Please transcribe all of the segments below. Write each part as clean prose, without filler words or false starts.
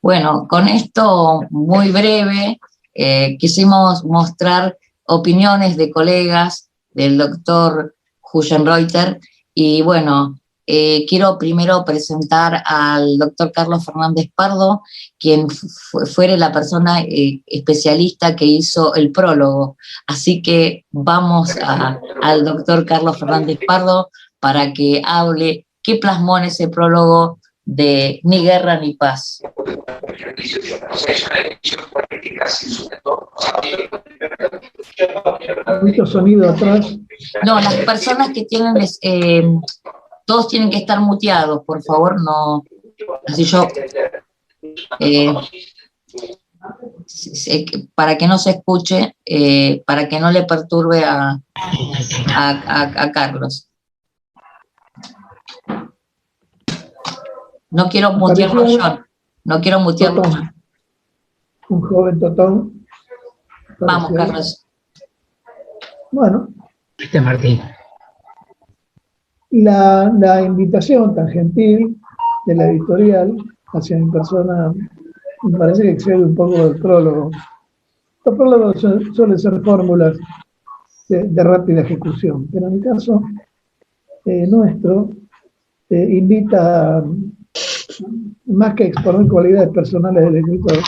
Bueno, con esto muy breve quisimos mostrar opiniones de colegas del doctor Hugenreuter y bueno, quiero primero presentar al doctor Carlos Fernández Pardo, quien fuera la persona especialista que hizo el prólogo. Así que vamos al doctor Carlos Fernández Pardo para que hable qué plasmó en ese prólogo de Ni Guerra ni Paz. Mucho sonido atrás. No, las personas que tienen, todos tienen que estar muteados, por favor, no, así yo, para que no se escuche, para que no le perturbe a Carlos. No quiero mutearlo yo, no quiero mutearlo yo. Un joven totón. Vamos, Carlos. Bueno. Martín. La invitación tan gentil de la editorial hacia mi persona me parece que excede un poco del prólogo. Los prólogos suelen ser fórmulas de rápida ejecución, pero en el caso nuestro invita más que exponer cualidades personales del escritor.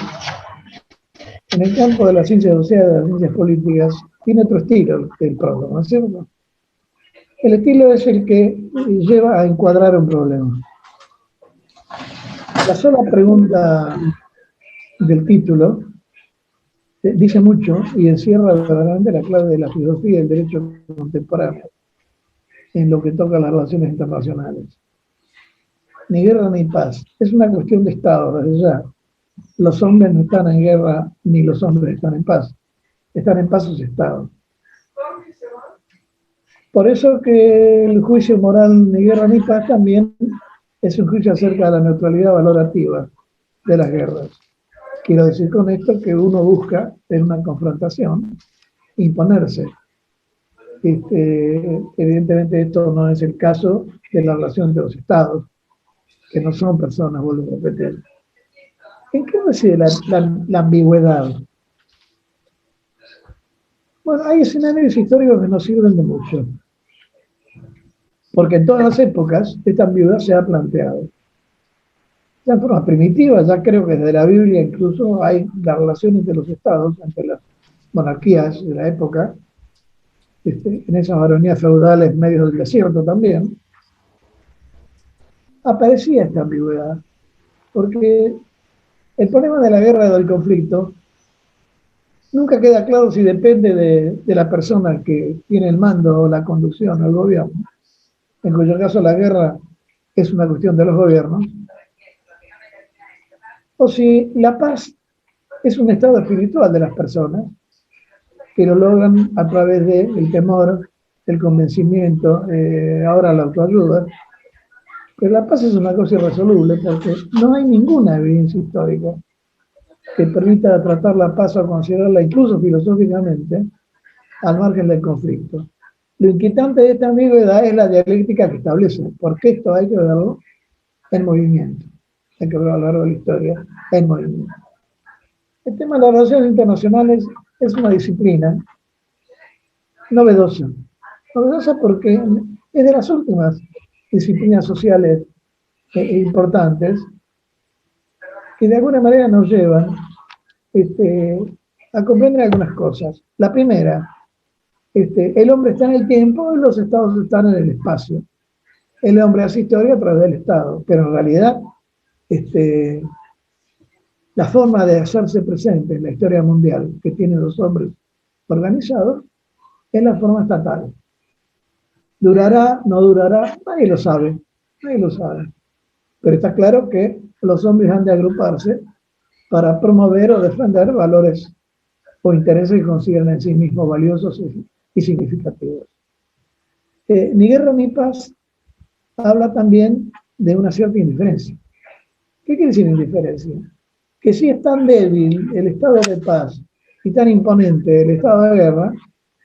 En el campo de las ciencias sociales, de las ciencias políticas, tiene otro estilo el prólogo, ¿no es cierto? El estilo es el que lleva a encuadrar un problema. La sola pregunta del título dice mucho y encierra verdaderamente la clave de la filosofía y el derecho contemporáneo en lo que toca a las relaciones internacionales. Ni guerra ni paz. Es una cuestión de Estado, desde ya. Los hombres no están en guerra, ni los hombres están en paz. Están en paz sus estados. Por eso que el juicio moral ni guerra ni paz también es un juicio acerca de la neutralidad valorativa de las guerras. Quiero decir con esto que uno busca en una confrontación imponerse. Evidentemente esto no es el caso de la relación de los estados, que no son personas, vuelvo a repetir. ¿En qué reside la ambigüedad? Bueno, hay escenarios históricos que nos sirven de mucho. Porque en todas las épocas esta ambigüedad se ha planteado. Ya en forma primitiva, ya creo que desde la Biblia incluso hay las relaciones de los estados, entre las monarquías de la época, en esas baronías feudales medio del desierto también, aparecía esta ambigüedad, porque el problema de la guerra o del conflicto nunca queda claro si depende de la persona que tiene el mando o la conducción o el gobierno, en cuyo caso la guerra es una cuestión de los gobiernos, o si la paz es un estado espiritual de las personas que lo logran a través del temor, el convencimiento, ahora la autoayuda. Pero la paz es una cosa irresoluble porque no hay ninguna evidencia histórica que permita tratar la paz o considerarla incluso filosóficamente al margen del conflicto. Lo inquietante de esta ambigüedad es la dialéctica que establece, porque esto hay que verlo en movimiento, hay que verlo a lo largo de la historia en movimiento. El tema de las relaciones internacionales es una disciplina novedosa porque es de las últimas disciplinas sociales importantes que de alguna manera nos llevan a comprender algunas cosas. La primera, el hombre está en el tiempo y los estados están en el espacio. El hombre hace historia a través del Estado, pero en realidad la forma de hacerse presente en la historia mundial que tienen los hombres organizados es la forma estatal. ¿Durará? ¿No durará? Nadie lo sabe. Nadie lo sabe. Pero está claro que los hombres han de agruparse para promover o defender valores o intereses que consideran en sí mismos valiosos y significativos. Ni guerra ni paz habla también de una cierta indiferencia. ¿Qué quiere decir indiferencia? Que si es tan débil el estado de paz y tan imponente el estado de guerra,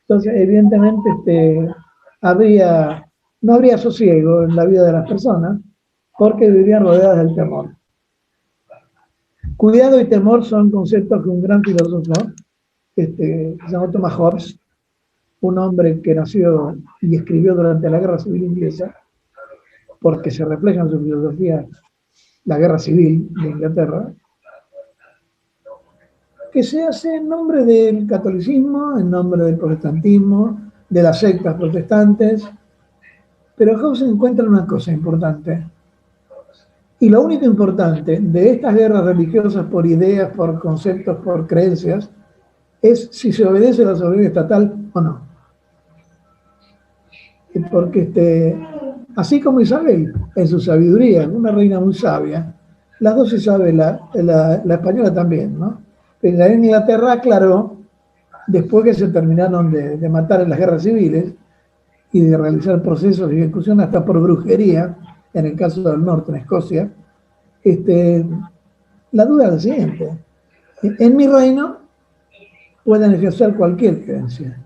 entonces evidentemente no habría sosiego en la vida de las personas porque vivirían rodeadas del temor. Cuidado y temor son conceptos que un gran filósofo, se llamó Thomas Hobbes, un hombre que nació y escribió durante la Guerra Civil Inglesa, porque se refleja en su filosofía la Guerra Civil de Inglaterra, que se hace en nombre del catolicismo, en nombre del protestantismo, de las sectas protestantes, pero Hobbes encuentra una cosa importante. Y lo único importante de estas guerras religiosas por ideas, por conceptos, por creencias, es si se obedece a la soberanía estatal o no. Porque así como Isabel, en su sabiduría, una reina muy sabia, las dos Isabel, la española también, ¿no? Pero en Inglaterra aclaró, después que se terminaron de matar en las guerras civiles y de realizar procesos y ejecuciones hasta por brujería, en el caso del norte, en Escocia, la duda es la siguiente. En mi reino pueden ejercer cualquier creencia,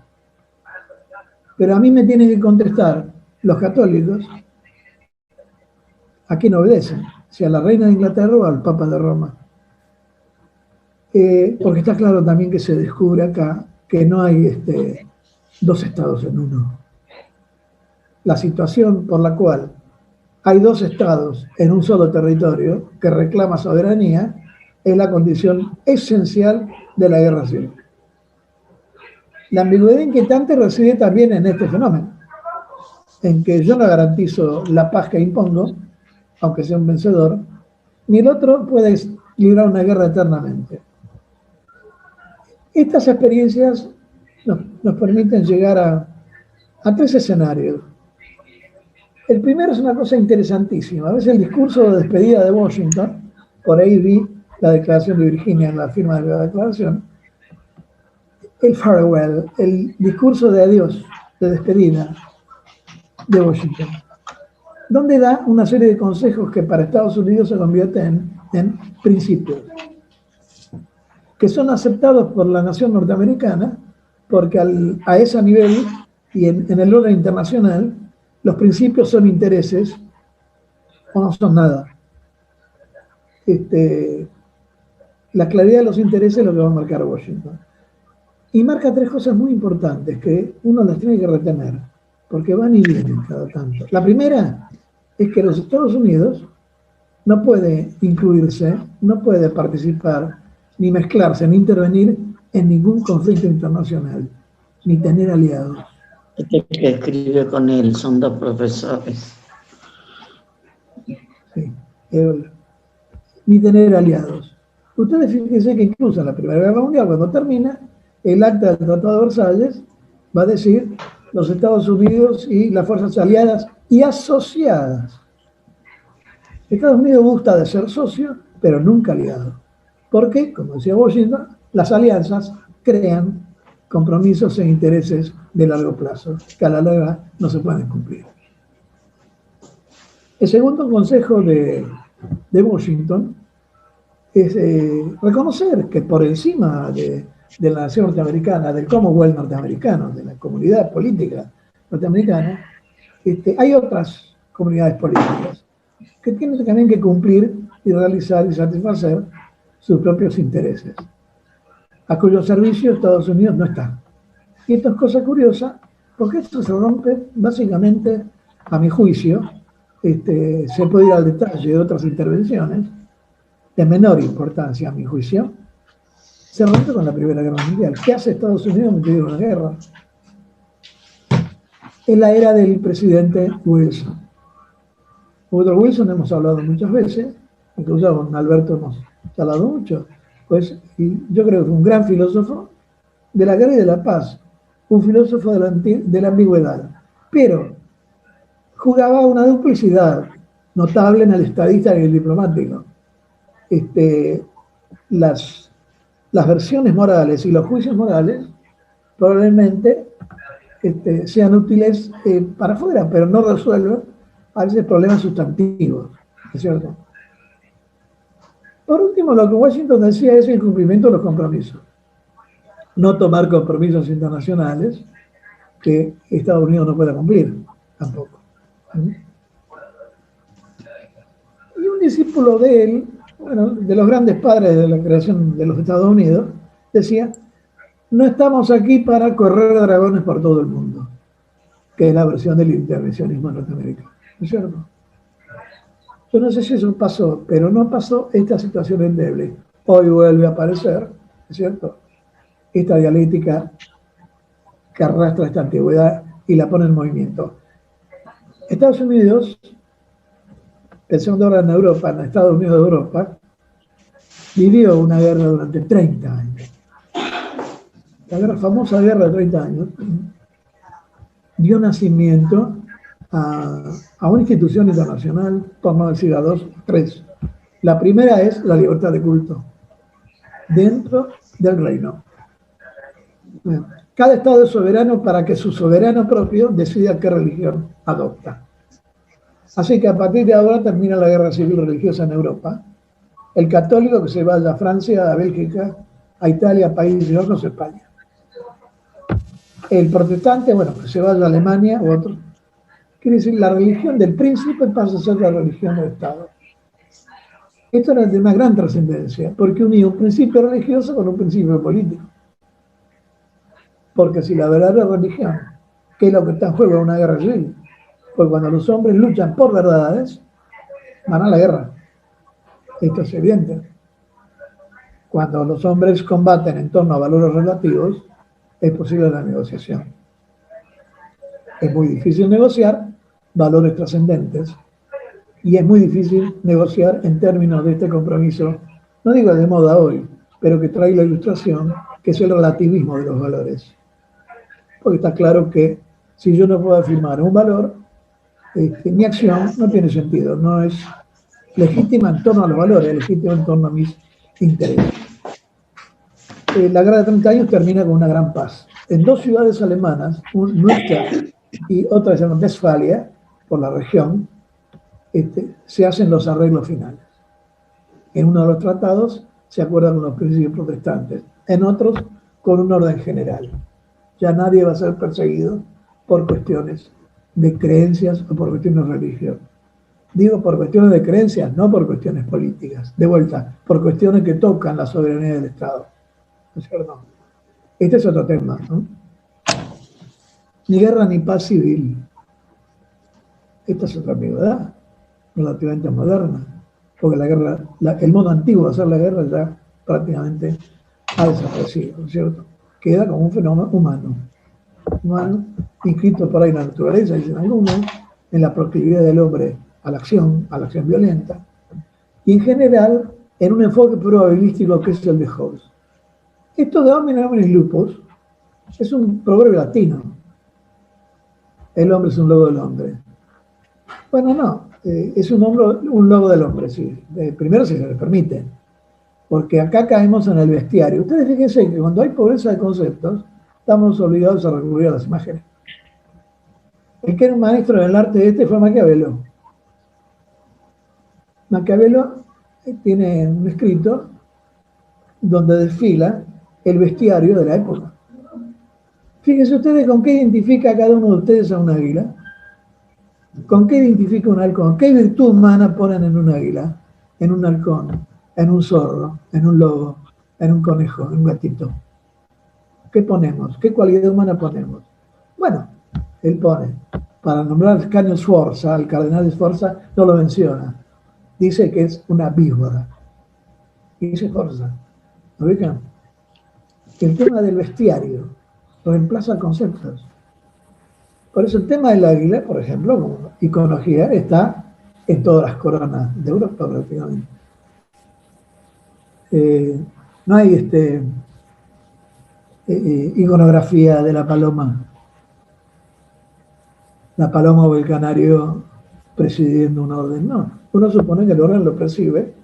pero a mí me tienen que contestar los católicos a quién obedecen, si a la reina de Inglaterra o al Papa de Roma. Porque está claro también que se descubre acá que no hay dos estados en uno. La situación por la cual hay dos estados en un solo territorio que reclama soberanía es la condición esencial de la guerra civil. La ambigüedad inquietante reside también en este fenómeno, en que yo no garantizo la paz que impongo, aunque sea un vencedor, ni el otro puede librar una guerra eternamente. Estas experiencias nos permiten llegar a tres escenarios. El primero es una cosa interesantísima. A veces el discurso de despedida de Washington, por ahí vi la declaración de Virginia en la firma de la declaración, el farewell, el discurso de adiós, de despedida de Washington, donde da una serie de consejos que para Estados Unidos se convierten en principios, que son aceptados por la nación norteamericana, porque a ese nivel y en el orden internacional, los principios son intereses o no son nada. La claridad de los intereses es lo que va a marcar Washington. Y marca tres cosas muy importantes que uno las tiene que retener, porque van y vienen cada tanto. La primera es que los Estados Unidos no puede incluirse, no puede participar, ni mezclarse, ni intervenir en ningún conflicto internacional, ni tener aliados. Este que escribe con él, son dos profesores. Sí, ni tener aliados. Ustedes fíjense que incluso en la Primera Guerra Mundial, cuando termina, el acta del Tratado de Versalles va a decir los Estados Unidos y las fuerzas aliadas y asociadas. Estados Unidos gusta de ser socio, pero nunca aliado. Porque, como decía Washington, las alianzas crean compromisos e intereses de largo plazo, que a la larga no se pueden cumplir. El segundo consejo de Washington es reconocer que por encima de la nación norteamericana, del Commonwealth norteamericano, de la comunidad política norteamericana, hay otras comunidades políticas que tienen también que cumplir y realizar y satisfacer sus propios intereses, a cuyo servicio Estados Unidos no está. Y esto es cosa curiosa, porque esto se rompe básicamente, a mi juicio, se puede ir al detalle de otras intervenciones, de menor importancia, a mi juicio, se rompe con la Primera Guerra Mundial. ¿Qué hace Estados Unidos metido en una guerra? Es la era del presidente Wilson. Woodrow Wilson hemos hablado muchas veces, incluso con Alberto hemos hablado mucho, pues y yo creo que fue un gran filósofo de la guerra y de la paz, un filósofo de la ambigüedad, pero jugaba una duplicidad notable en el estadista y el diplomático. Las versiones morales y los juicios morales probablemente sean útiles para afuera, pero no resuelven a veces problemas sustantivos, ¿es cierto? Por último, lo que Washington decía es el cumplimiento de los compromisos. No tomar compromisos internacionales que Estados Unidos no pueda cumplir, tampoco. Y un discípulo de él, bueno, de los grandes padres de la creación de los Estados Unidos, decía, no estamos aquí para correr dragones por todo el mundo, que es la versión del intervencionismo norteamericano, ¿no es cierto? Yo no sé si eso pasó, pero no pasó esta situación endeble. Hoy vuelve a aparecer, ¿es cierto?, esta dialéctica que arrastra esta antigüedad y la pone en movimiento. Estados Unidos, pensando ahora en Europa, en Estados Unidos de Europa, vivió una guerra durante 30 años. La famosa guerra de 30 años dio nacimiento a una institución internacional, por no decir a dos, tres. La primera es la libertad de culto dentro del reino. Cada estado es soberano para que su soberano propio decida qué religión adopta. Así que a partir de ahora termina la guerra civil religiosa en Europa. El católico que se vaya a Francia, a Bélgica, a Italia, a Países Bajos, a España. El protestante, bueno, que se vaya a Alemania u otro. Quiere decir, la religión del príncipe pasa a ser la religión del Estado. Esto era de una gran trascendencia, porque unía un principio religioso con un principio político. Porque si la verdadera religión, que es lo que está en juego en una guerra civil, pues cuando los hombres luchan por verdades, van a la guerra. Esto es evidente. Cuando los hombres combaten en torno a valores relativos, es posible la negociación. Es muy difícil negociar valores trascendentes y es muy difícil negociar en términos de este compromiso, no digo de moda hoy, pero que trae la ilustración, que es el relativismo de los valores. Porque está claro que si yo no puedo afirmar un valor, mi acción no tiene sentido, no es legítima en torno a los valores, es legítima en torno a mis intereses. La guerra de 30 años termina con una gran paz. En dos ciudades alemanas, Münster y otra que se llama Westfalia, por la región, se hacen los arreglos finales. En uno de los tratados se acuerdan con los principios protestantes, en otros con un orden general. Ya nadie va a ser perseguido por cuestiones de creencias o por cuestiones religiosas. Digo por cuestiones de creencias, no por cuestiones políticas. De vuelta, por cuestiones que tocan la soberanía del Estado. ¿No es cierto? Este es otro tema, ¿no? Ni guerra ni paz civil. Esta es otra ambigüedad relativamente moderna. Porque la guerra, el modo antiguo de hacer la guerra ya prácticamente ha desaparecido, ¿no es cierto? Queda como un fenómeno humano inscritos por ahí en la naturaleza, dicen algunos, en la proclividad del hombre a la acción violenta, y en general en un enfoque probabilístico que es el de Hobbes. Esto de hominem hominis lupus es un proverbio latino. El hombre es un lobo del hombre. Bueno, no, es un lobo del hombre, sí. Primero si se le permite, porque acá caemos en el bestiario. Ustedes fíjense que cuando hay pobreza de conceptos, estamos obligados a recurrir a las imágenes. El que era un maestro en el arte fue Maquiavelo. Maquiavelo tiene un escrito donde desfila el bestiario de la época. Fíjense ustedes con qué identifica cada uno de ustedes a un águila. ¿Con qué identifica un halcón? ¿Qué virtud humana ponen en un águila? En un halcón, en un zorro, en un lobo, en un conejo, en un gatito. ¿Qué ponemos? ¿Qué cualidad humana ponemos? Bueno, él pone, para nombrar al Canio Sforza, al cardenal Sforza, no lo menciona. Dice que es una víbora. Y dice Sforza. ¿Lo ubican? El tema del bestiario reemplaza conceptos. Por eso el tema del águila, por ejemplo, como iconología, está en todas las coronas de Europa prácticamente. No hay iconografía de la paloma o el canario presidiendo un orden, no. Uno supone que el orden lo percibe,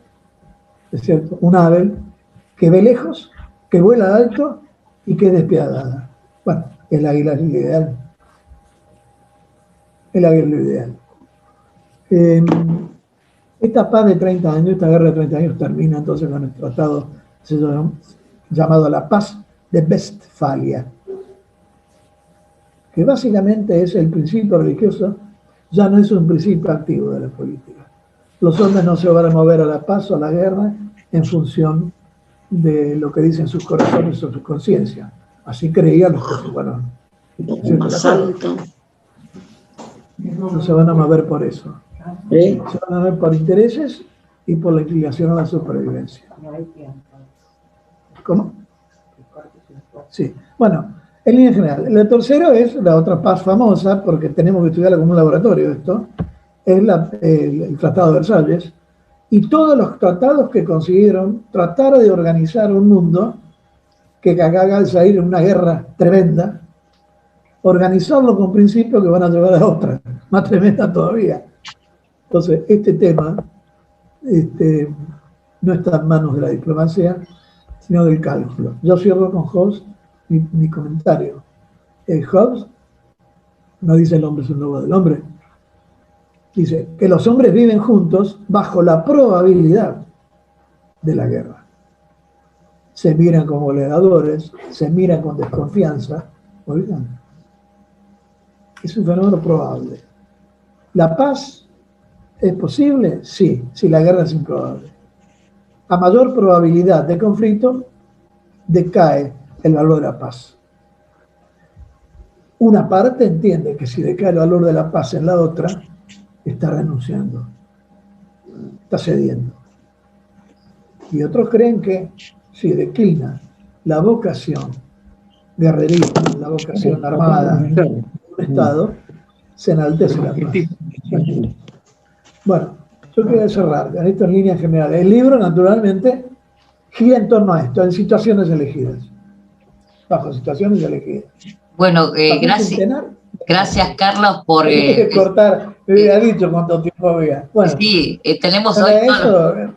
es cierto, un ave que ve lejos, que vuela alto y que es despiadada. Bueno, el águila es lo ideal. El águila es lo ideal. Esta paz de 30 años, esta guerra de 30 años termina entonces con el tratado llamado la Paz de Westfalia, que básicamente es el principio religioso, ya no es un principio activo de la política. Los hombres no se van a mover a la paz o a la guerra en función de lo que dicen sus corazones o su conciencia. Así creían los que fueron. No se van a mover por eso. Se van a mover por intereses y por la inclinación a la supervivencia. ¿Cómo? Sí. Bueno, en línea general. El tercero es la otra paz famosa, porque tenemos que estudiarla como un laboratorio esto, es el Tratado de Versalles, y todos los tratados que consiguieron tratar de organizar un mundo que haga al salir en una guerra tremenda, organizarlo con principios que van a llevar a otra, más tremenda todavía. Entonces, este tema no está en manos de la diplomacia, sino del cálculo. Yo cierro con Hobbes mi comentario. Hobbes no dice el hombre es un lobo del hombre. Dice que los hombres viven juntos bajo la probabilidad de la guerra. Se miran como goleadores, se miran con desconfianza. Oigan, es un fenómeno probable. ¿La paz es posible? Sí, si la guerra es improbable. A mayor probabilidad de conflicto, decae el valor de la paz. Una parte entiende que si decae el valor de la paz en la otra, está renunciando, está cediendo. Y otros creen que si declina la vocación guerrerista, la vocación armada de un Estado, se enaltece la paz. Bueno, yo quería cerrar con esto en línea general. El libro, naturalmente, gira en torno a esto, en situaciones elegidas. Bajo situaciones elegidas. Bueno, gracias Carlos por... cortar, me hubiera dicho cuánto tiempo había. Bueno, sí, tenemos hoy...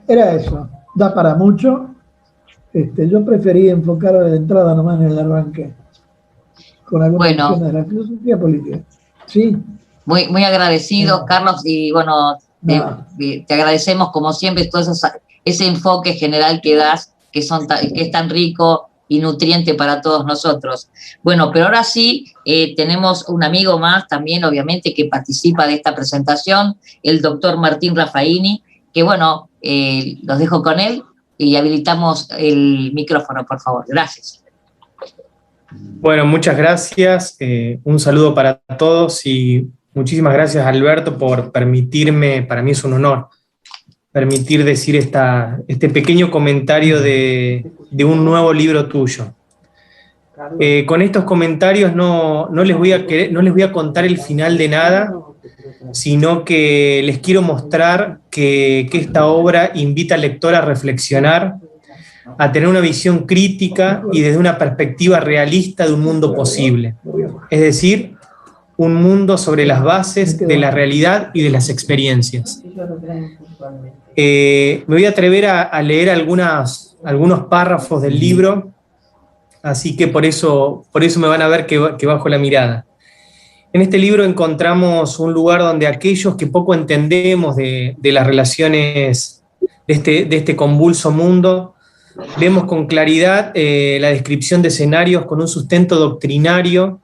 Era eso, da para mucho. Yo preferí enfocar de entrada nomás en el arranque, con algunas cuestiones de la filosofía política. Sí. Muy agradecido, Carlos, y bueno, te agradecemos como siempre todo ese enfoque general que das, que es tan rico y nutriente para todos nosotros. Bueno, pero ahora sí, tenemos un amigo más también, obviamente, que participa de esta presentación, el doctor Martín Raffaini, que bueno, los dejo con él y habilitamos el micrófono, por favor. Gracias. Bueno, muchas gracias. Un saludo para todos y muchísimas gracias, Alberto, por permitirme, para mí es un honor, permitir decir este pequeño comentario de un nuevo libro tuyo. Con estos comentarios no les voy a contar el final de nada, sino que les quiero mostrar que esta obra invita al lector a reflexionar, a tener una visión crítica y desde una perspectiva realista de un mundo posible. Es decir, un mundo sobre las bases de la realidad y de las experiencias. Me voy a atrever a leer algunos párrafos del libro, así que por eso me van a ver que bajo la mirada. En este libro encontramos un lugar donde aquellos que poco entendemos de las relaciones de este convulso mundo, vemos con claridad la descripción de escenarios con un sustento doctrinario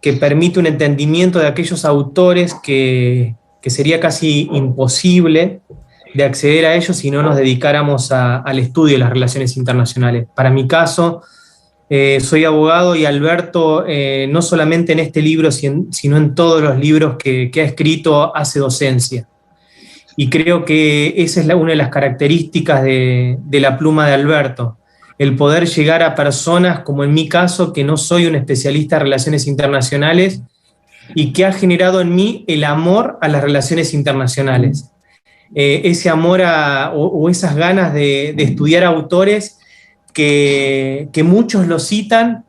que permite un entendimiento de aquellos autores que sería casi imposible de acceder a ellos si no nos dedicáramos al estudio de las relaciones internacionales. Para mi caso, soy abogado y Alberto, no solamente en este libro, sino en todos los libros que ha escrito, hace docencia. Y creo que esa es una de las características de la pluma de Alberto, el poder llegar a personas, como en mi caso, que no soy un especialista en relaciones internacionales, y que ha generado en mí el amor a las relaciones internacionales. Ese amor o esas ganas de estudiar autores que muchos lo citan,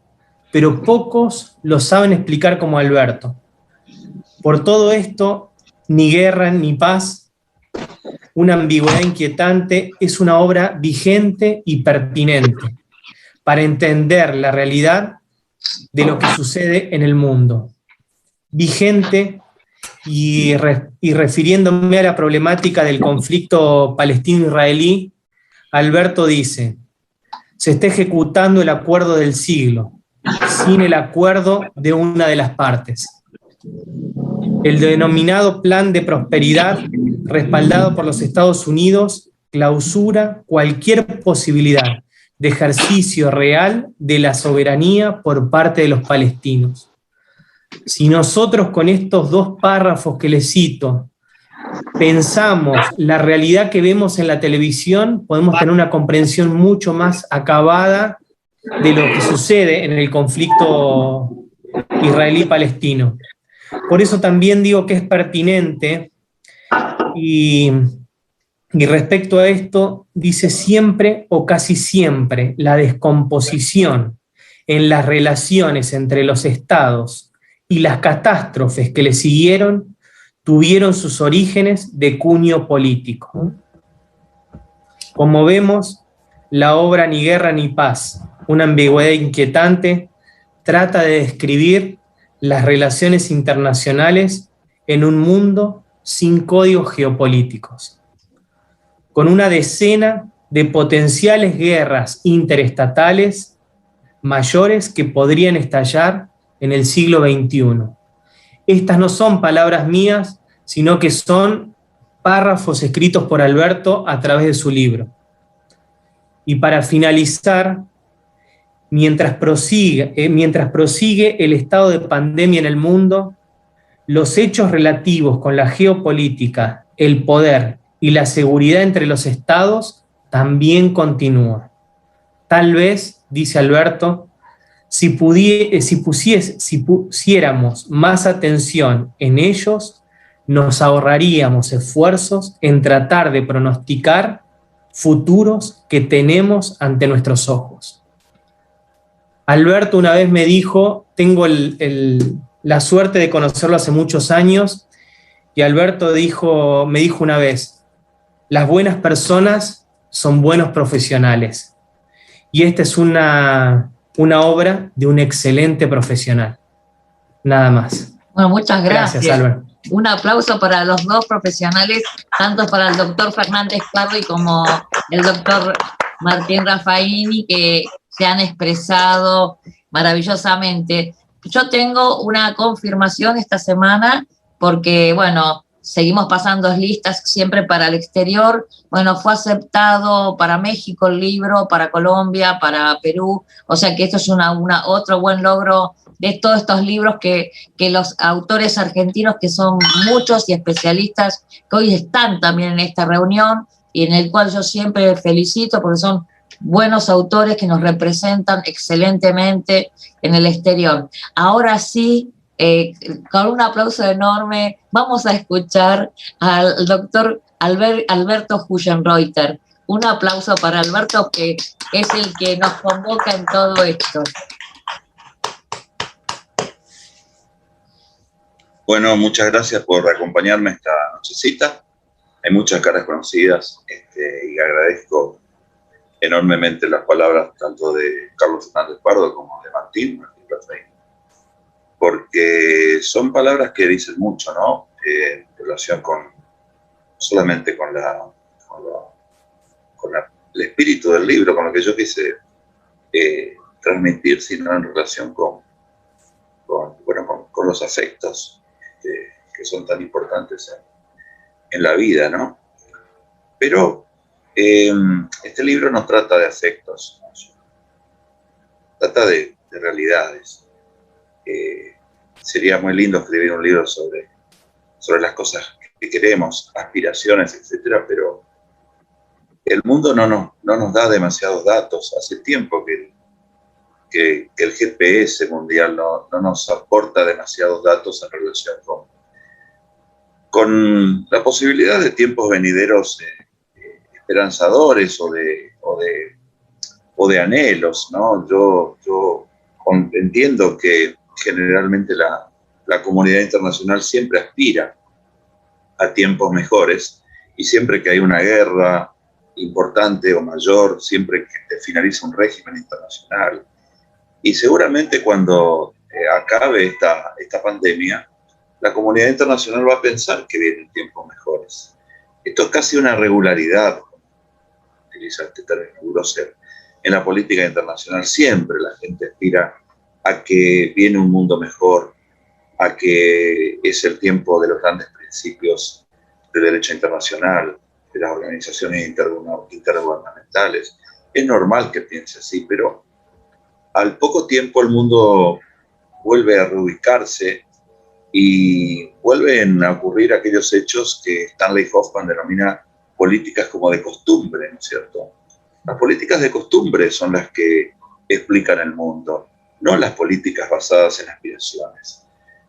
pero pocos lo saben explicar como Alberto. Por todo esto, Ni guerra ni paz, una ambigüedad inquietante, es una obra vigente y pertinente para entender la realidad de lo que sucede en el mundo. Vigente y refiriéndome a la problemática del conflicto palestino-israelí, Alberto dice: se está ejecutando el acuerdo del siglo, sin el acuerdo de una de las partes. El denominado Plan de Prosperidad, respaldado por los Estados Unidos, clausura cualquier posibilidad de ejercicio real de la soberanía por parte de los palestinos. Si nosotros con estos dos párrafos que les cito pensamos la realidad que vemos en la televisión, podemos tener una comprensión mucho más acabada de lo que sucede en el conflicto israelí-palestino. Por eso también digo que es pertinente, y respecto a esto, dice siempre o casi siempre la descomposición en las relaciones entre los estados y las catástrofes que le siguieron tuvieron sus orígenes de cuño político. Como vemos, la obra Ni guerra ni paz, una ambigüedad inquietante, trata de describir las relaciones internacionales en un mundo sin códigos geopolíticos, con una decena de potenciales guerras interestatales mayores que podrían estallar en el siglo XXI. Estas no son palabras mías, sino que son párrafos escritos por Alberto a través de su libro. Y para finalizar, mientras prosigue el estado de pandemia en el mundo, los hechos relativos con la geopolítica, el poder y la seguridad entre los estados también continúan. Tal vez, dice Alberto, si pusiéramos más atención en ellos, nos ahorraríamos esfuerzos en tratar de pronosticar futuros que tenemos ante nuestros ojos. Alberto una vez me dijo, tengo la suerte de conocerlo hace muchos años, y Alberto me dijo una vez: las buenas personas son buenos profesionales. Y esta es una obra de un excelente profesional. Nada más. Bueno, muchas gracias. Gracias, Alberto. Un aplauso para los dos profesionales, tanto para el doctor Fernández Parri como el doctor Martín Raffaini, que se han expresado maravillosamente. Yo tengo una confirmación esta semana, porque, bueno, seguimos pasando listas siempre para el exterior. Bueno, fue aceptado para México el libro, para Colombia, para Perú, o sea que esto es otro buen logro de todos estos libros que los autores argentinos, que son muchos y especialistas, que hoy están también en esta reunión, y en el cual yo siempre felicito, porque son buenos autores que nos representan excelentemente en el exterior. Ahora sí, con un aplauso enorme, vamos a escuchar al doctor Alberto Hugenreuter. Un aplauso para Alberto, que es el que nos convoca en todo esto. Bueno, muchas gracias por acompañarme esta nochecita. Hay muchas caras conocidas y agradezco enormemente las palabras tanto de Carlos Fernández Pardo como de Martín Platrein, porque son palabras que dicen mucho, ¿no? En relación solamente con el espíritu del libro, con lo que yo quise transmitir, sino en relación con los afectos que son tan importantes en la vida, ¿no? Pero este libro no trata de afectos, ¿no? Trata de realidades. Sería muy lindo escribir un libro sobre las cosas que queremos, aspiraciones, etcétera, pero el mundo no nos da demasiados datos. Hace tiempo que el GPS mundial no nos aporta demasiados datos en relación con la posibilidad de tiempos venideros esperanzadores o de anhelos, ¿no? Yo entiendo que generalmente la comunidad internacional siempre aspira a tiempos mejores, y siempre que hay una guerra importante o mayor, siempre que finaliza un régimen internacional, y seguramente cuando acabe esta pandemia, la comunidad internacional va a pensar que vienen tiempos mejores. Esto es casi una regularidad, utiliza este término grosero, en la política internacional. Siempre la gente aspira a que viene un mundo mejor, a que es el tiempo de los grandes principios de derecho internacional, de las organizaciones intergubernamentales. Es normal que piense así, pero al poco tiempo el mundo vuelve a reubicarse y vuelven a ocurrir aquellos hechos que Stanley Hoffman denomina políticas como de costumbre, ¿no es cierto? Las políticas de costumbre son las que explican el mundo, no las políticas basadas en aspiraciones,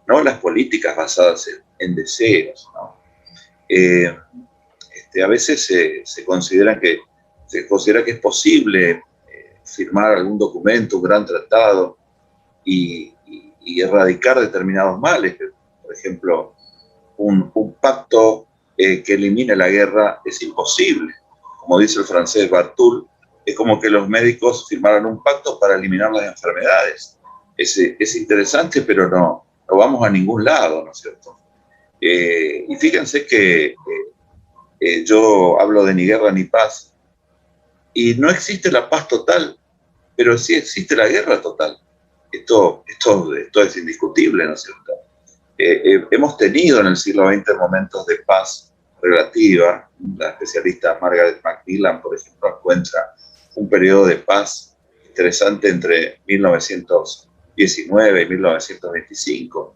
no las políticas basadas en deseos, ¿no? A veces se considera que es posible firmar algún documento, un gran tratado, y erradicar determinados males. Por ejemplo, un pacto que elimine la guerra es imposible. Como dice el francés Bartul, es como que los médicos firmaran un pacto para eliminar las enfermedades. Es interesante, pero no vamos a ningún lado, ¿no es cierto? Y fíjense que yo hablo de ni guerra ni paz, y no existe la paz total, pero sí existe la guerra total. Esto es indiscutible, ¿no es cierto? Hemos tenido en el siglo XX momentos de paz relativa. La especialista Margaret Macmillan, por ejemplo, encuentra un periodo de paz interesante entre 1919 y 1925,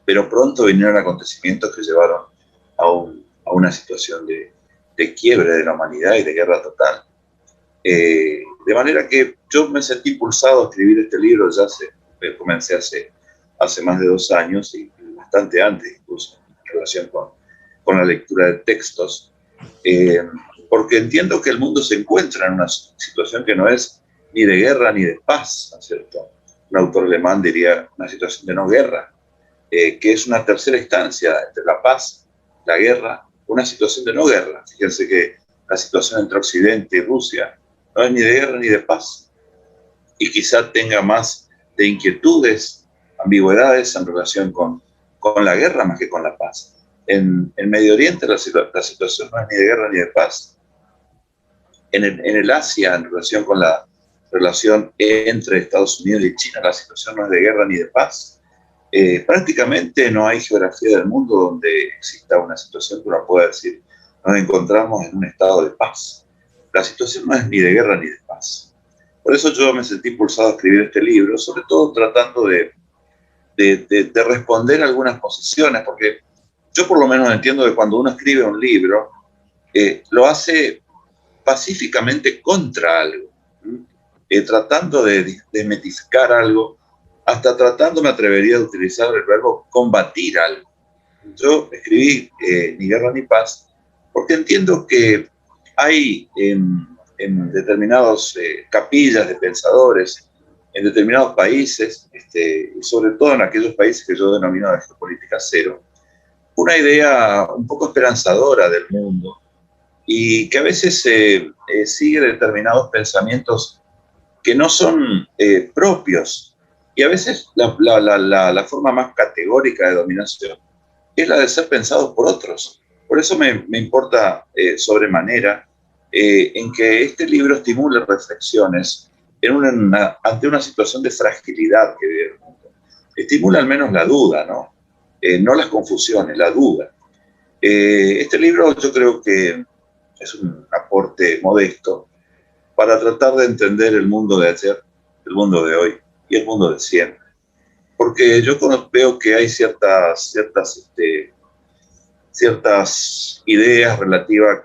pero pronto vinieron acontecimientos que llevaron a una situación de quiebre de la humanidad y de guerra total. De manera que yo me sentí impulsado a escribir este libro. Comencé hace más de 2 años, y bastante antes incluso, en relación con la lectura de textos, porque entiendo que el mundo se encuentra en una situación que no es ni de guerra ni de paz, ¿no es cierto? Un autor alemán diría una situación de no guerra, que es una tercera instancia entre la paz, la guerra, una situación de no guerra. Fíjense que la situación entre Occidente y Rusia no es ni de guerra ni de paz, y quizá tenga más de inquietudes, ambigüedades en relación con la guerra más que con la paz. En Medio Oriente la situación no es ni de guerra ni de paz. En el Asia, en relación con la relación entre Estados Unidos y China, la situación no es de guerra ni de paz. Prácticamente no hay geografía del mundo donde exista una situación que uno pueda decir nos encontramos en un estado de paz. La situación no es ni de guerra ni de paz. Por eso yo me sentí impulsado a escribir este libro, sobre todo tratando de responder algunas posiciones, porque yo por lo menos entiendo que cuando uno escribe un libro, lo hace pacíficamente contra algo, tratando de desmitificar algo, hasta tratando, me atrevería a utilizar el verbo combatir algo. Yo escribí Ni Guerra ni Paz porque entiendo que hay en determinadas capillas de pensadores, en determinados países, y sobre todo en aquellos países que yo denomino de geopolítica cero, una idea un poco esperanzadora del mundo y que a veces sigue determinados pensamientos que no son propios. Y a veces la forma más categórica de dominación es la de ser pensados por otros. Por eso me importa sobremanera en que este libro estimule reflexiones ante una situación de fragilidad que vive el mundo. Estimula al menos la duda, ¿no? No las confusiones, la duda. Este libro yo creo que es un aporte modesto para tratar de entender el mundo de ayer, el mundo de hoy y el mundo de siempre. Porque yo veo que hay ciertas ideas relativas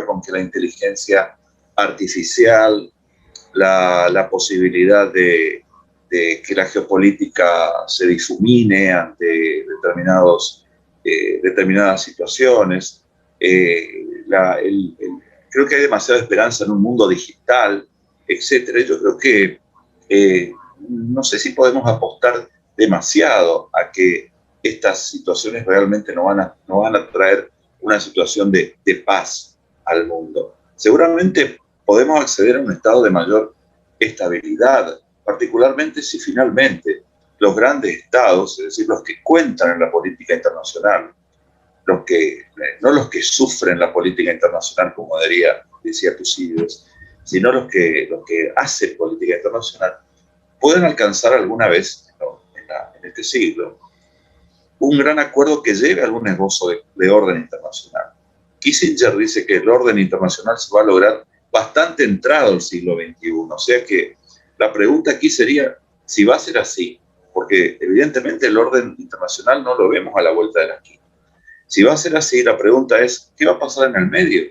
con que la inteligencia artificial, la posibilidad de que la geopolítica se difumine ante determinadas situaciones. Creo que hay demasiada esperanza en un mundo digital, etc. Yo creo que no sé si podemos apostar demasiado a que estas situaciones realmente no van a traer una situación de paz al mundo. Seguramente podemos acceder a un estado de mayor estabilidad, particularmente si finalmente los grandes estados, es decir, los que cuentan en la política internacional, no los que sufren la política internacional, como decía Tucídides, sino los que hacen política internacional, pueden alcanzar alguna vez, ¿no?, en este siglo un gran acuerdo que lleve a algún esbozo de orden internacional. Kissinger dice que el orden internacional se va a lograr bastante entrado el siglo XXI. O sea que la pregunta aquí sería si va a ser así, porque evidentemente el orden internacional no lo vemos a la vuelta de la esquina. Si va a ser así, la pregunta es, ¿qué va a pasar en el medio?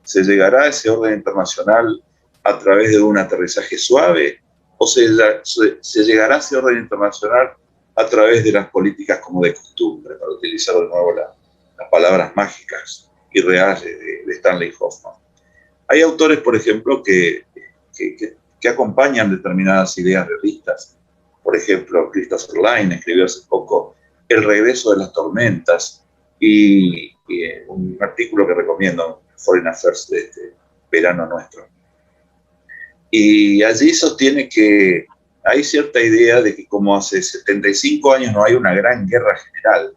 ¿Se llegará a ese orden internacional a través de un aterrizaje suave? ¿O se llegará a ese orden internacional a través de las políticas como de costumbre, para utilizar de nuevo las palabras mágicas y reales de Stanley Hoffman? Hay autores, por ejemplo, que acompañan determinadas ideas realistas. Por ejemplo, Christopher Line escribió hace poco El regreso de las tormentas, y un artículo que recomiendo, Foreign Affairs, de este verano nuestro. Y allí sostiene que hay cierta idea de que como hace 75 años no hay una gran guerra general,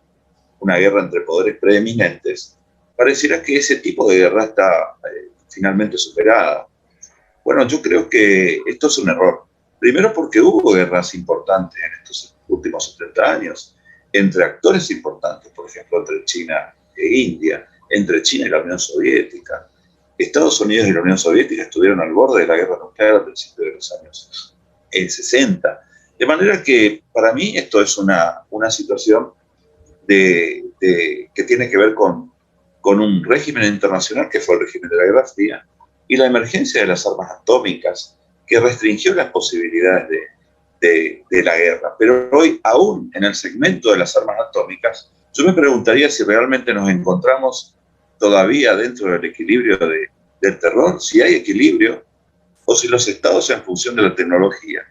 una guerra entre poderes preeminentes, pareciera que ese tipo de guerra está finalmente superada. Bueno, yo creo que esto es un error. Primero porque hubo guerras importantes en estos últimos 70 años, entre actores importantes, por ejemplo, entre China e India, entre China y la Unión Soviética. Estados Unidos y la Unión Soviética estuvieron al borde de la guerra nuclear al principio de los años 60. De manera que para mí esto es una situación que tiene que ver con un régimen internacional que fue el régimen de la Guerra Fría y la emergencia de las armas atómicas que restringió las posibilidades de la guerra. Pero hoy, aún en el segmento de las armas atómicas, yo me preguntaría si realmente nos encontramos todavía dentro del equilibrio del terror, si hay equilibrio, o si los estados, en función de la tecnología,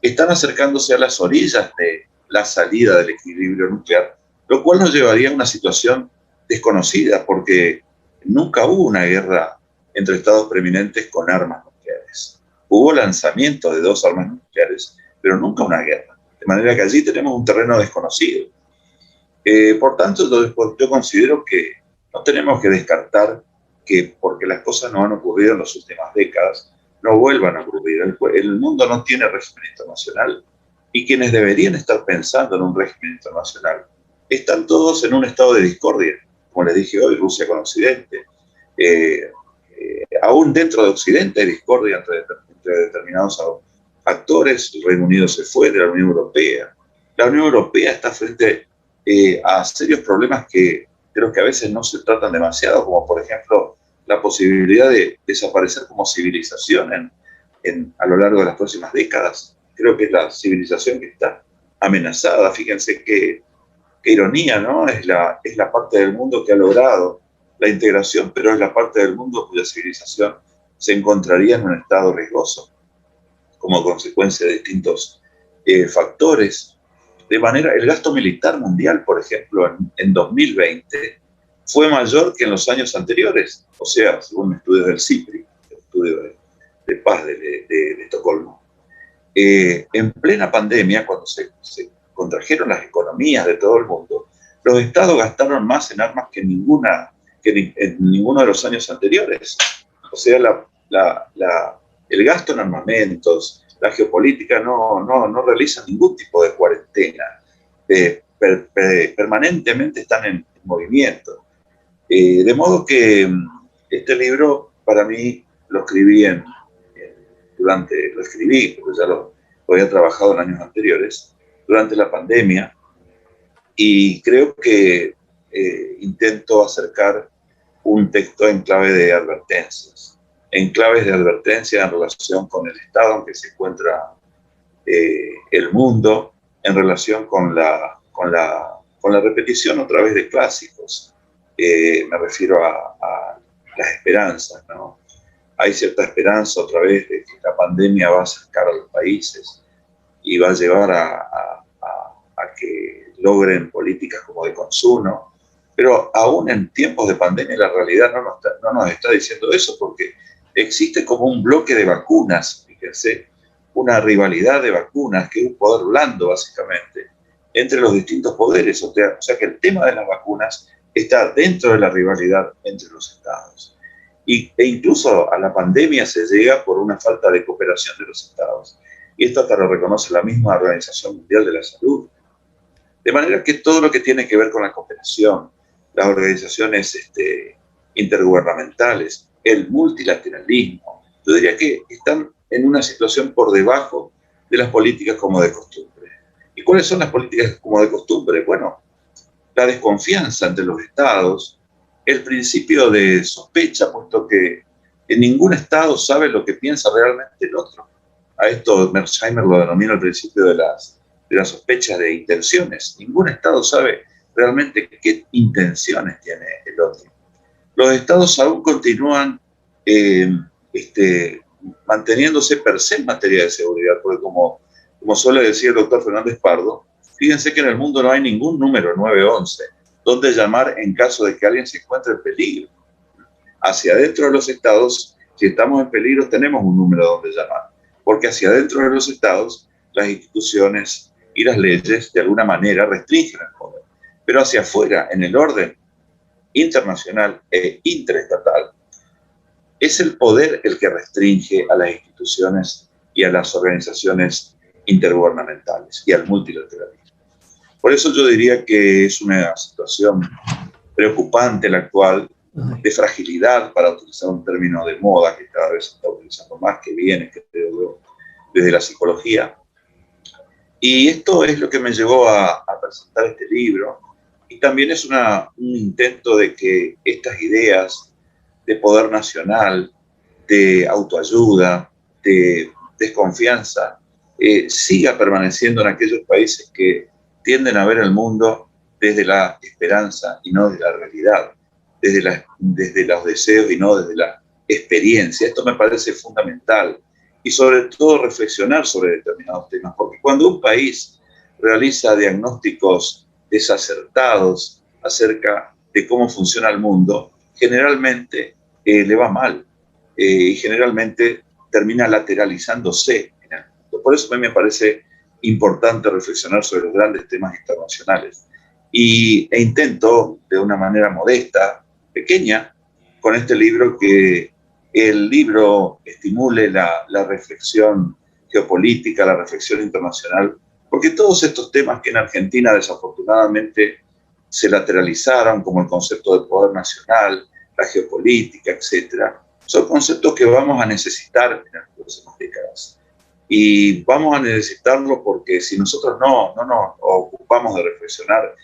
están acercándose a las orillas de la salida del equilibrio nuclear, lo cual nos llevaría a una situación desconocida, porque nunca hubo una guerra entre estados preeminentes con armas nucleares. Hubo lanzamiento de 2 armas nucleares, pero nunca una guerra. De manera que allí tenemos un terreno desconocido. Por tanto, yo considero que no tenemos que descartar que porque las cosas no han ocurrido en las últimas décadas, no vuelvan a ocurrir. El mundo no tiene régimen internacional y quienes deberían estar pensando en un régimen internacional están todos en un estado de discordia. Como les dije hoy, Rusia con Occidente. Aún dentro de Occidente hay discordia entre determinados actores. El Reino Unido se fue de la Unión Europea. La Unión Europea está frente a serios problemas de los que a veces no se tratan demasiado, como por ejemplo la posibilidad de desaparecer como civilización a lo largo de las próximas décadas. Creo que es la civilización que está amenazada. Fíjense qué ironía, ¿no? Es la parte del mundo que ha logrado la integración, pero es la parte del mundo cuya civilización se encontraría en un estado riesgoso como consecuencia de distintos factores. De manera, el gasto militar mundial, por ejemplo, en 2020 fue mayor que en los años anteriores, o sea, según estudios del CIPRI, el estudio de paz de Estocolmo. En plena pandemia, cuando se contrajeron las economías de todo el mundo, los estados gastaron más en armas que en ninguno de los años anteriores. O sea, el gasto en armamentos, la geopolítica no realiza ningún tipo de cuarentena. Permanentemente están en movimiento. De modo que este libro, para mí, lo escribí, porque ya lo había trabajado en años anteriores, durante la pandemia, y creo que intento acercar un texto en clave de advertencias, en relación con el estado en que se encuentra el mundo, en relación con la repetición otra vez de clásicos. Me refiero a las esperanzas, ¿no? Hay cierta esperanza otra vez de que la pandemia va a acercar a los países y va a llevar a que logren políticas como de consumo, pero aún en tiempos de pandemia la realidad no nos está diciendo eso, porque existe como un bloque de vacunas, fíjense, una rivalidad de vacunas, que es un poder blando básicamente, entre los distintos poderes, o sea que el tema de las vacunas está dentro de la rivalidad entre los estados. E incluso a la pandemia se llega por una falta de cooperación de los estados. Y esto hasta lo reconoce la misma Organización Mundial de la Salud. De manera que todo lo que tiene que ver con la cooperación, las organizaciones intergubernamentales, el multilateralismo, yo diría que están en una situación por debajo de las políticas como de costumbre. ¿Y cuáles son las políticas como de costumbre? Bueno, la desconfianza entre los estados, el principio de sospecha, puesto que en ningún estado sabe lo que piensa realmente el otro. A esto Mearsheimer lo denomina el principio de las sospechas de intenciones. Ningún estado sabe realmente qué intenciones tiene el otro. Los estados aún continúan manteniéndose per se en materia de seguridad, porque como suele decir el doctor Fernández Pardo, fíjense que en el mundo no hay ningún número 911 donde llamar en caso de que alguien se encuentre en peligro. Hacia adentro de los estados, si estamos en peligro, tenemos un número donde llamar, porque hacia adentro de los estados, las instituciones y las leyes de alguna manera restringen el poder. Pero hacia afuera, en el orden internacional e interestatal, es el poder el que restringe a las instituciones y a las organizaciones intergubernamentales y al multilateralismo. Por eso yo diría que es una situación preocupante la actual, de fragilidad, para utilizar un término de moda que cada vez se está utilizando más, que viene, que creo yo, desde la psicología. Y esto es lo que me llevó a presentar este libro, y también es un intento de que estas ideas de poder nacional, de autoayuda, de desconfianza, siga permaneciendo en aquellos países que tienden a ver el mundo desde la esperanza y no desde la realidad, desde los deseos y no desde la experiencia. Esto me parece fundamental, y sobre todo reflexionar sobre determinados temas, porque cuando un país realiza diagnósticos desacertados acerca de cómo funciona el mundo, generalmente le va mal, y generalmente termina lateralizándose en el mundo. Por eso a mí me parece importante reflexionar sobre los grandes temas internacionales. E intento, de una manera modesta, pequeña, con este libro, que el libro estimule la reflexión geopolítica, la reflexión internacional, porque todos estos temas que en Argentina desafortunadamente se lateralizaron, como el concepto de poder nacional, la geopolítica, etcétera, son conceptos que vamos a necesitar en las próximas décadas. Y vamos a necesitarlo porque si nosotros no nos ocupamos de reflexionar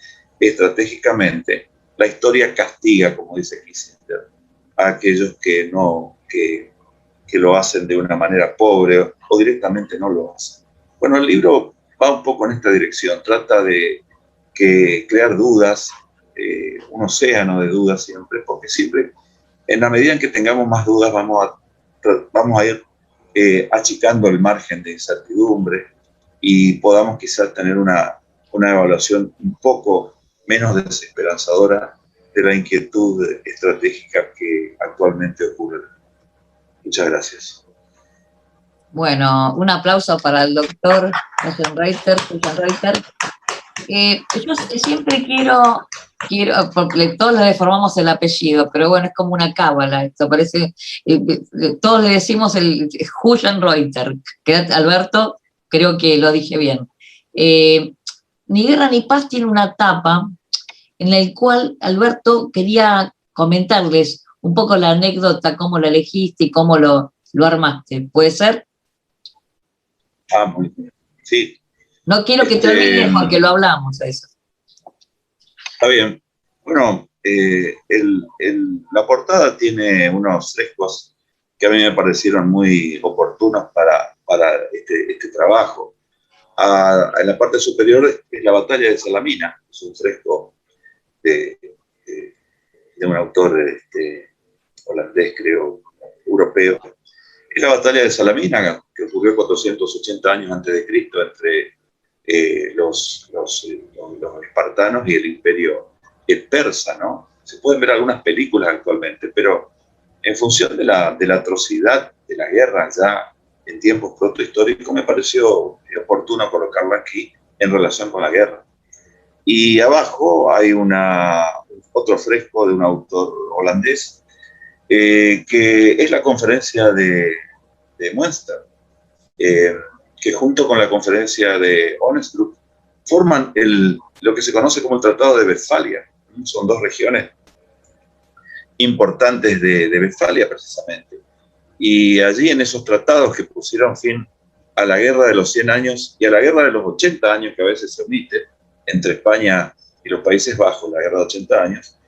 estratégicamente, la historia castiga, como dice Kissinger, a aquellos que lo hacen de una manera pobre o directamente no lo hacen. Bueno, el libro va un poco en esta dirección, trata de crear dudas, un océano de dudas siempre, porque siempre, en la medida en que tengamos más dudas, vamos a ir achicando el margen de incertidumbre y podamos quizás tener una evaluación un poco menos desesperanzadora de la inquietud estratégica que actualmente ocurre. Muchas gracias. Bueno, un aplauso para el doctor Julian Reuter. Yo siempre quiero, porque todos le deformamos el apellido, pero bueno, es como una cábala, esto parece, todos le decimos el Julian Reuter, que Alberto, creo que lo dije bien. Ni Guerra ni Paz tiene una tapa en la cual Alberto quería comentarles un poco la anécdota, cómo la elegiste y cómo lo armaste. ¿Puede ser? Muy bien. Sí. No quiero que te olvides porque lo hablamos eso. Está bien. Bueno, la portada tiene unos frescos que a mí me parecieron muy oportunos para este trabajo. En la parte superior es la batalla de Salamina, es un fresco de un autor holandés, creo, europeo. Es la batalla de Salamina, que ocurrió 480 años antes de Cristo entre los espartanos y el imperio persa, ¿no? Se pueden ver algunas películas actualmente, pero en función de la atrocidad de la guerra ya en tiempos protohistóricos, me pareció oportuno colocarla aquí en relación con la guerra. Y abajo hay otro fresco de un autor holandés, que es la conferencia de Münster, que junto con la conferencia de Onnesbruck forman lo que se conoce como el Tratado de Westfalia. Son dos regiones importantes de Westfalia, precisamente. Y allí, en esos tratados que pusieron fin a la Guerra de los 100 años y a la Guerra de los 80 años, que a veces se omite, entre España y los Países Bajos, la Guerra de 80 años,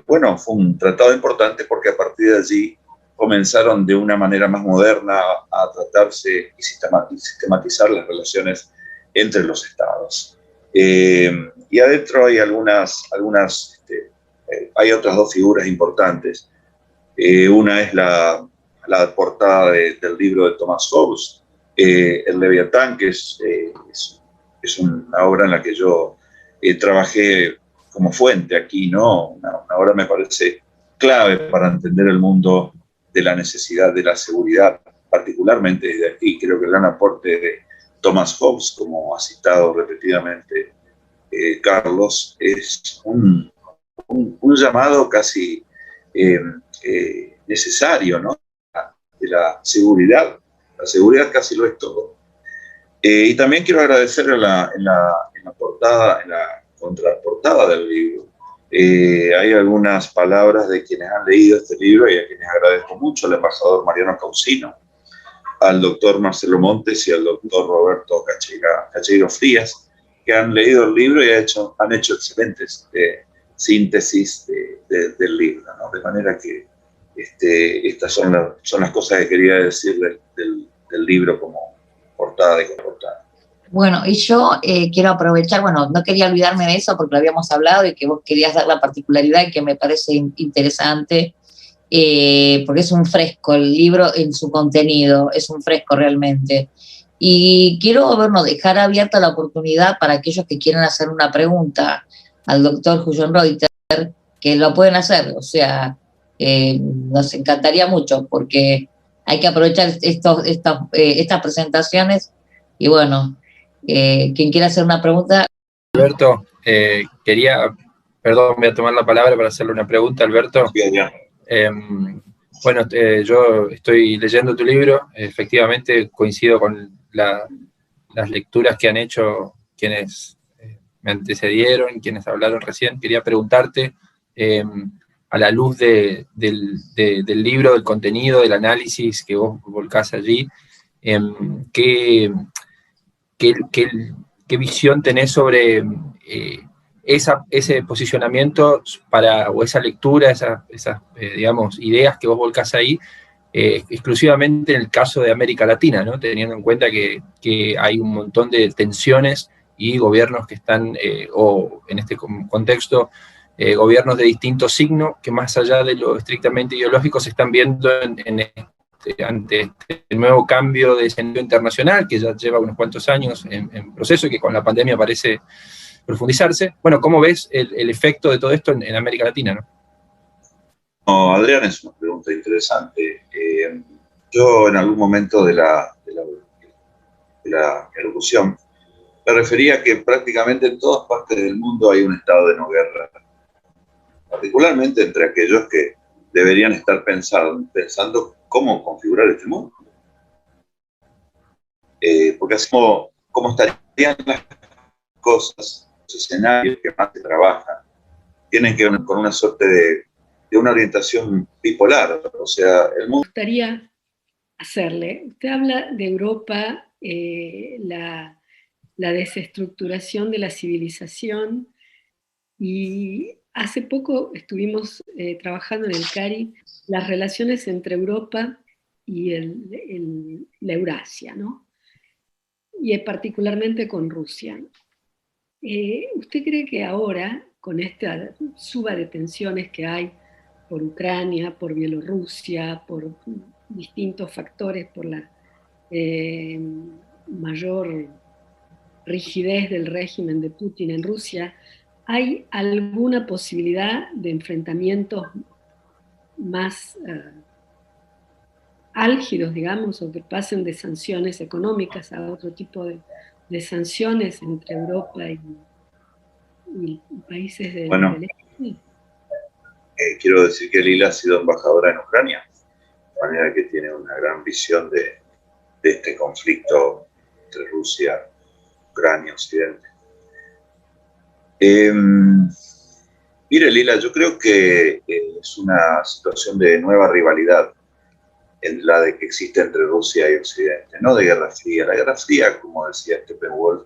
bueno, fue un tratado importante porque a partir de allí comenzaron de una manera más moderna a tratarse y sistematizar las relaciones entre los estados. Y adentro hay hay otras dos figuras importantes. Una es la portada del libro de Thomas Hobbes, El Leviatán, que es una obra en la que yo trabajé como fuente aquí, ¿no? Una obra me parece clave para entender el mundo de la necesidad de la seguridad, particularmente desde aquí. Creo que el gran aporte de Thomas Hobbes, como ha citado repetidamente Carlos, es un llamado casi necesario, ¿no? De la seguridad. La seguridad casi lo es todo. Y también quiero agradecer en la portada, en la contraportada del libro, hay algunas palabras de quienes han leído este libro y a quienes agradezco mucho: al embajador Mariano Causino, al doctor Marcelo Montes y al doctor Roberto Cacheiro Frías, que han leído el libro y han hecho excelentes síntesis del libro, ¿no? De manera que estas son las cosas que quería decir del libro como portada y contraportada. Bueno, y yo quiero aprovechar, bueno, no quería olvidarme de eso porque lo habíamos hablado y que vos querías dar la particularidad y que me parece interesante, porque es un fresco el libro en su contenido, es un fresco realmente. Y quiero, bueno, dejar abierta la oportunidad para aquellos que quieran hacer una pregunta al doctor Julian Reuter, que lo pueden hacer, o sea, nos encantaría mucho porque hay que aprovechar estas presentaciones y bueno, quien quiera hacer una pregunta. Alberto, perdón, voy a tomar la palabra para hacerle una pregunta, Alberto. Bien, ya. Bueno, yo estoy leyendo tu libro, efectivamente coincido con las lecturas que han hecho quienes me antecedieron, quienes hablaron recién. Quería preguntarte, a la luz del libro, del contenido, del análisis que vos volcás allí, ¿qué visión tenés sobre ese posicionamiento o esa lectura, esas digamos, ideas que vos volcás ahí, exclusivamente en el caso de América Latina, ¿no? Teniendo en cuenta que hay un montón de tensiones y gobiernos que están, o en este contexto, gobiernos de distinto signo, que más allá de lo estrictamente ideológico se están viendo ante este nuevo cambio de escenario internacional, que ya lleva unos cuantos años en proceso y que con la pandemia parece profundizarse. Bueno, ¿cómo ves el efecto de todo esto en América Latina, no? No, Adrián, es una pregunta interesante. Yo en algún momento de la elocución me refería a que prácticamente en todas partes del mundo hay un estado de no guerra, particularmente entre aquellos que deberían estar pensando cómo configurar este mundo. Porque así como estarían las cosas, los escenarios que más se trabajan, tienen que ver con una suerte de una orientación bipolar. O sea, el mundo... Me gustaría hacerle, usted habla de Europa, la desestructuración de la civilización, y hace poco estuvimos trabajando en el CARI las relaciones entre Europa y la Eurasia, ¿no? Y particularmente con Rusia. ¿Usted cree que ahora, con esta suba de tensiones que hay por Ucrania, por Bielorrusia, por distintos factores, por la mayor rigidez del régimen de Putin en Rusia, ¿hay alguna posibilidad de enfrentamientos más álgidos, digamos, o que pasen de sanciones económicas a otro tipo de sanciones entre Europa y países del este? Quiero decir que Lila ha sido embajadora en Ucrania, de manera que tiene una gran visión de este conflicto entre Rusia, Ucrania, Occidente. Mire, Lila, yo creo que es una situación de nueva rivalidad en la de que existe entre Rusia y Occidente, no de Guerra Fría. La Guerra Fría, como decía Steppenwolf,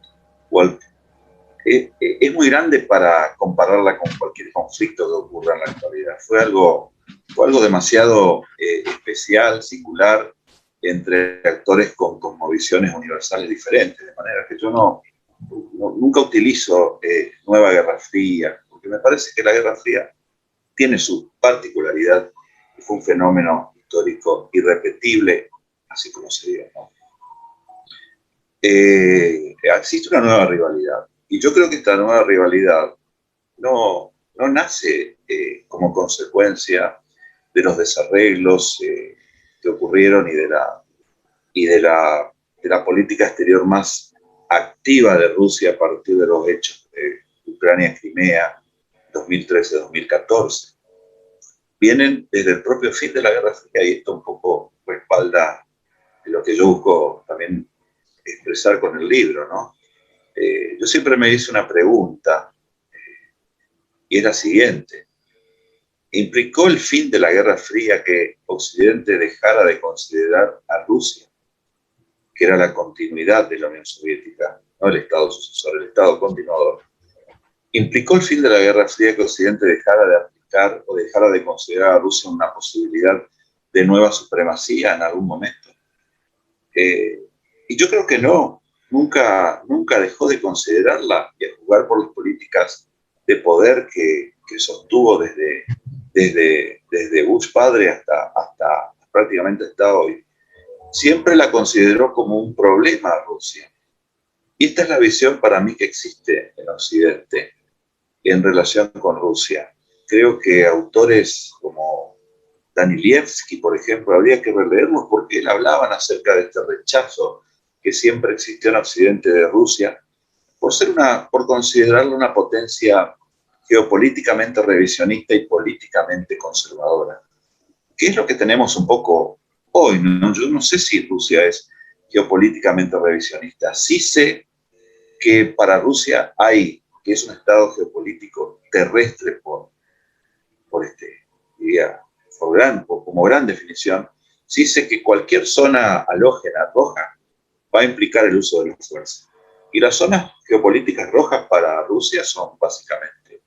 es muy grande para compararla con cualquier conflicto que ocurra en la actualidad. Fue algo demasiado especial, singular, entre actores con cosmovisiones universales diferentes, de manera que yo nunca utilizo nueva Guerra Fría, porque me parece que la Guerra Fría tiene su particularidad y fue un fenómeno histórico irrepetible, así como se dio, ¿no? Existe una nueva rivalidad, y yo creo que esta nueva rivalidad no nace como consecuencia de los desarreglos que ocurrieron y de la política exterior más activa de Rusia a partir de los hechos de Ucrania-Crimea 2013-2014. Vienen desde el propio fin de la Guerra Fría, y esto un poco respalda lo que yo busco también expresar con el libro, ¿no? Yo siempre me hice una pregunta, y es la siguiente: ¿implicó el fin de la Guerra Fría que Occidente dejara de considerar a Rusia, que era la continuidad de la Unión Soviética, no el Estado sucesor, el Estado continuador? ¿Implicó el fin de la Guerra Fría que Occidente dejara de aplicar o dejara de considerar a Rusia una posibilidad de nueva supremacía en algún momento? Y yo creo que no. Nunca dejó de considerarla y a jugar por las políticas de poder que sostuvo desde Bush padre hasta prácticamente hasta hoy. Siempre la consideró como un problema a Rusia. Y esta es la visión para mí que existe en Occidente en relación con Rusia. Creo que autores como Danilevsky, por ejemplo, habría que releerlos, porque él hablaban acerca de este rechazo que siempre existió en Occidente de Rusia, por considerarla una potencia geopolíticamente revisionista y políticamente conservadora. ¿Qué es lo que tenemos un poco hoy, ¿no? Yo no sé si Rusia es geopolíticamente revisionista. Sí sé que para Rusia que es un estado geopolítico terrestre como gran definición. Sí sé que cualquier zona halógena roja va a implicar el uso de la fuerza. Y las zonas geopolíticas rojas para Rusia son básicamente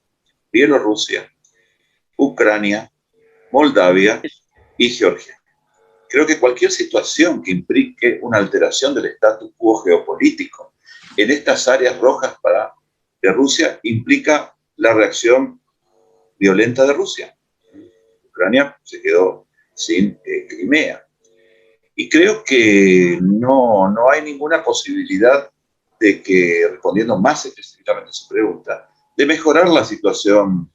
Bielorrusia, Ucrania, Moldavia y Georgia. Creo que cualquier situación que implique una alteración del status quo geopolítico en estas áreas rojas de Rusia implica la reacción violenta de Rusia. Ucrania se quedó sin Crimea. Y creo que no hay ninguna posibilidad de que, respondiendo más específicamente a su pregunta, de mejorar la situación,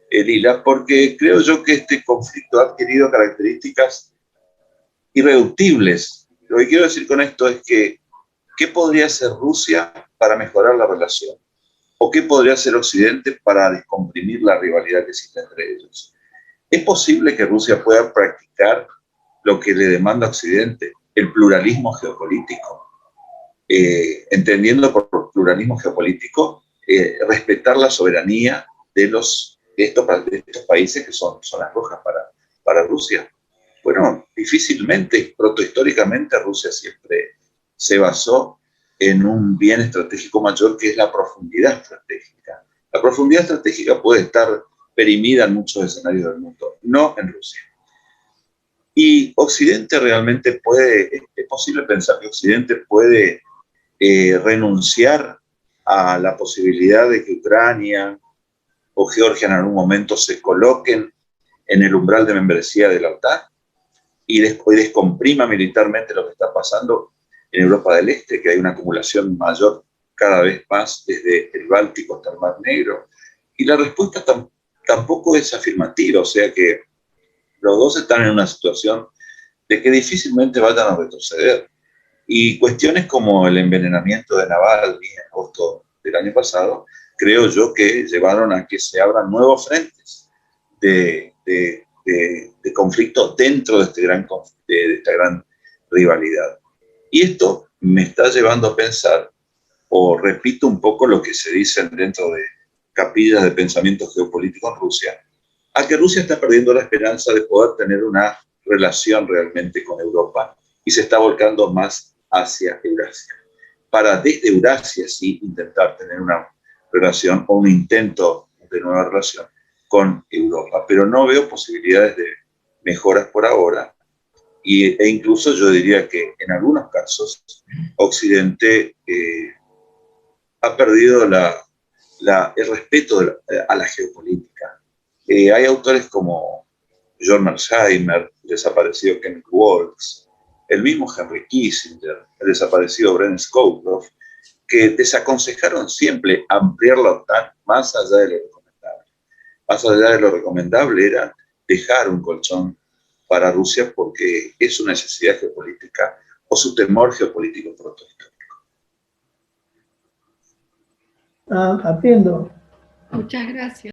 Lila, porque creo yo que este conflicto ha adquirido características irreductibles. Lo que quiero decir con esto es que, ¿qué podría hacer Rusia para mejorar la relación? ¿O qué podría hacer Occidente para descomprimir la rivalidad que existe entre ellos? ¿Es posible que Rusia pueda practicar lo que le demanda Occidente, el pluralismo geopolítico? Entendiendo por pluralismo geopolítico, respetar la soberanía de estos países que son zonas rojas para Rusia. Bueno, difícilmente, protohistóricamente, Rusia siempre se basó en un bien estratégico mayor que es la profundidad estratégica. La profundidad estratégica puede estar perimida en muchos escenarios del mundo, no en Rusia. Y Occidente realmente es posible pensar que Occidente puede renunciar a la posibilidad de que Ucrania o Georgia en algún momento se coloquen en el umbral de membresía de la OTAN y después descomprima militarmente lo que está pasando en Europa del Este, que hay una acumulación mayor cada vez más desde el Báltico hasta el Mar Negro. Y la respuesta tampoco es afirmativa, o sea que los dos están en una situación de que difícilmente vayan a retroceder. Y cuestiones como el envenenamiento de Navalny en agosto del año pasado, creo yo que llevaron a que se abran nuevos frentes de conflicto dentro de esta gran rivalidad. Y esto me está llevando a pensar, o repito un poco lo que se dice dentro de capillas de pensamiento geopolítico en Rusia, a que Rusia está perdiendo la esperanza de poder tener una relación realmente con Europa y se está volcando más hacia Eurasia. Para desde Eurasia sí intentar tener una relación o un intento de nueva relación con Europa, pero no veo posibilidades de mejoras por ahora e incluso yo diría que en algunos casos Occidente ha perdido el respeto a la geopolítica. Hay autores como John Mearsheimer, el desaparecido Kenneth Waltz, el mismo Henry Kissinger, el desaparecido Brent Scowcroft, que desaconsejaron siempre ampliar la OTAN más allá de lo recomendable. Más allá de lo recomendable era dejar un colchón para Rusia porque es su necesidad geopolítica o su temor geopolítico protohistórico. Atiendo. Muchas gracias.